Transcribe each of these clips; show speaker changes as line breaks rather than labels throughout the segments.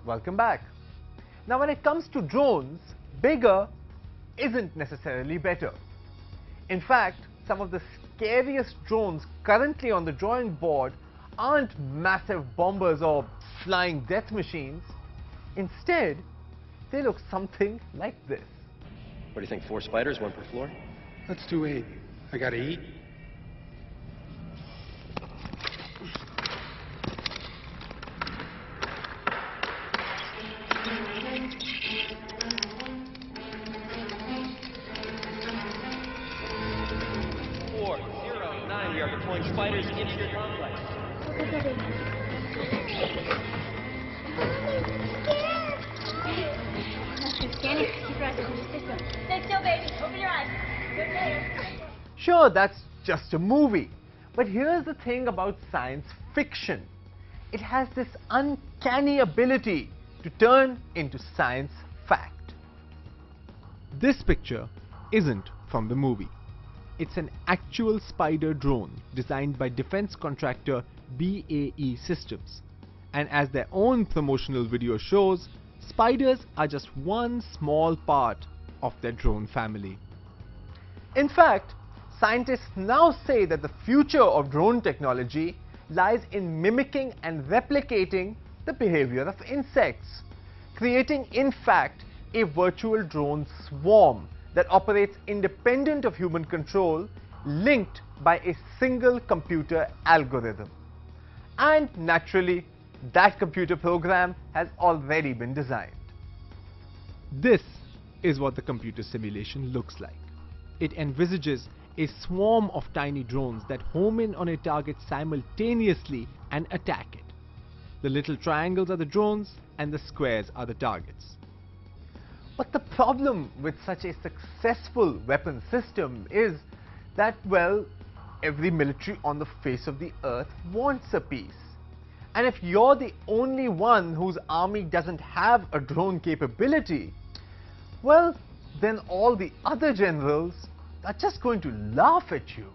Welcome back. Now when it comes to drones, bigger isn't necessarily better. In fact, some of the scariest drones currently on the drawing board aren't massive bombers or flying death machines. Instead, they look something like this.
What do you think, 4 spiders, 1 per floor?
Let's do 8. I gotta eat.
We are deploying spiders into your complex.
Scanning. Keep your eyes on the system. Stay still, baby. Open your eyes. Good day.
Sure, that's just a movie. But here's the thing about science fiction. It has this uncanny ability to turn into science fact. This picture isn't from the movie. It's an actual spider drone designed by defense contractor BAE Systems. And as their own promotional video shows, spiders are just one small part of their drone family. In fact, scientists now say that the future of drone technology lies in mimicking and replicating the behavior of insects, creating in fact a virtual drone swarm that operates independent of human control, linked by a single computer algorithm. And naturally, that computer program has already been designed. This is what the computer simulation looks like. It envisages a swarm of tiny drones that home in on a target simultaneously and attack it. The little triangles are the drones and the squares are the targets. But the problem with such a successful weapon system is that, well, every military on the face of the earth wants a piece. And if you're the only one whose army doesn't have a drone capability, well, then all the other generals are just going to laugh at you.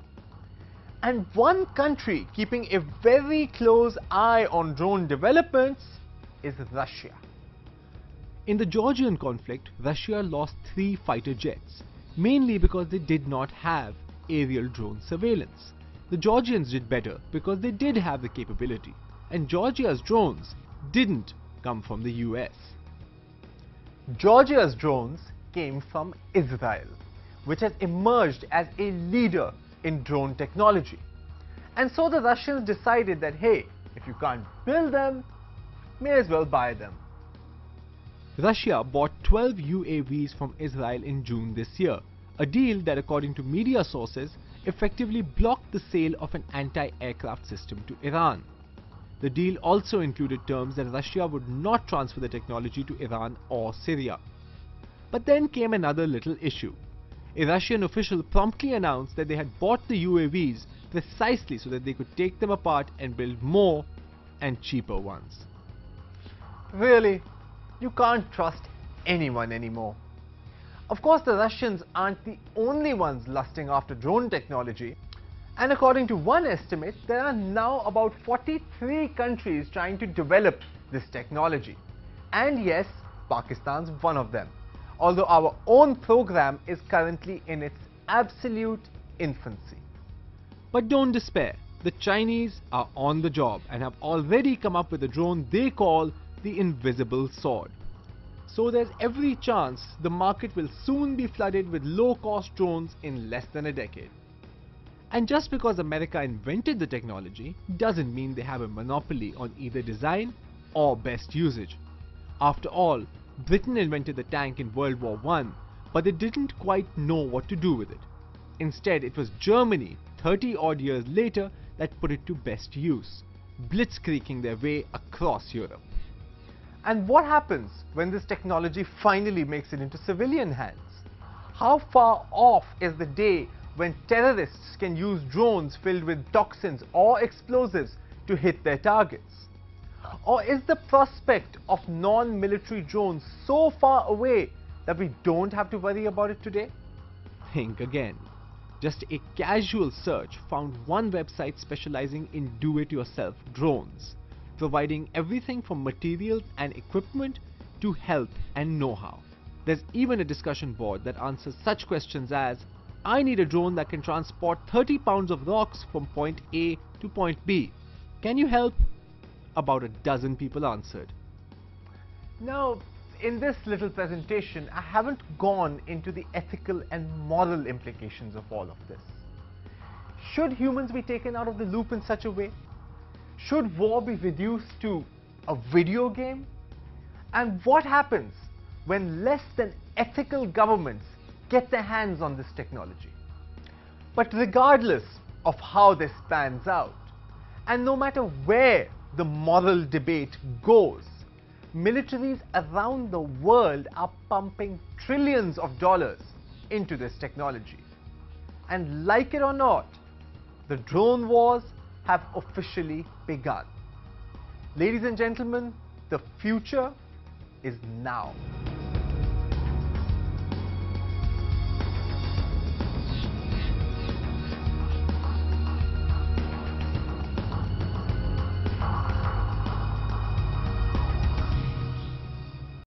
And one country keeping a very close eye on drone developments is Russia. In the Georgian conflict, Russia lost 3 fighter jets, mainly because they did not have aerial drone surveillance. The Georgians did better because they did have the capability, and Georgia's drones didn't come from the US. Georgia's drones came from Israel, which has emerged as a leader in drone technology. And so the Russians decided that, hey, if you can't build them, may as well buy them. Russia bought 12 UAVs from Israel in June this year, a deal that, according to media sources, effectively blocked the sale of an anti-aircraft system to Iran. The deal also included terms that Russia would not transfer the technology to Iran or Syria. But then came another little issue. A Russian official promptly announced that they had bought the UAVs precisely so that they could take them apart and build more and cheaper ones. Really? You can't trust anyone anymore. Of course, the Russians aren't the only ones lusting after drone technology. And according to one estimate, there are now about 43 countries trying to develop this technology. And yes, Pakistan's one of them. Although our own program is currently in its absolute infancy. But don't despair. The Chinese are on the job and have already come up with a drone they call the invisible sword. So there's every chance the market will soon be flooded with low-cost drones in less than a decade. And just because America invented the technology doesn't mean they have a monopoly on either design or best usage. After all, Britain invented the tank in World War I, but they didn't quite know what to do with it. Instead, it was Germany, 30-odd years later, that put it to best use, blitzkrieging their way across Europe. And what happens when this technology finally makes it into civilian hands? How far off is the day when terrorists can use drones filled with toxins or explosives to hit their targets? Or is the prospect of non-military drones so far away that we don't have to worry about it today? Think again. Just a casual search found one website specializing in do-it-yourself drones. providing everything from materials and equipment to help and know-how. There's even a discussion board that answers such questions as, I need a drone that can transport 30 pounds of rocks from point A to point B. Can you help? About a dozen people answered. Now, in this little presentation, I haven't gone into the ethical and moral implications of all of this. Should humans be taken out of the loop in such a way? Should war be reduced to a video game? And what happens when less than ethical governments get their hands on this technology? But regardless of how this pans out, and no matter where the moral debate goes, militaries around the world are pumping trillions of dollars into this technology. And like it or not, the drone wars have officially begun. Ladies and gentlemen, the future is now.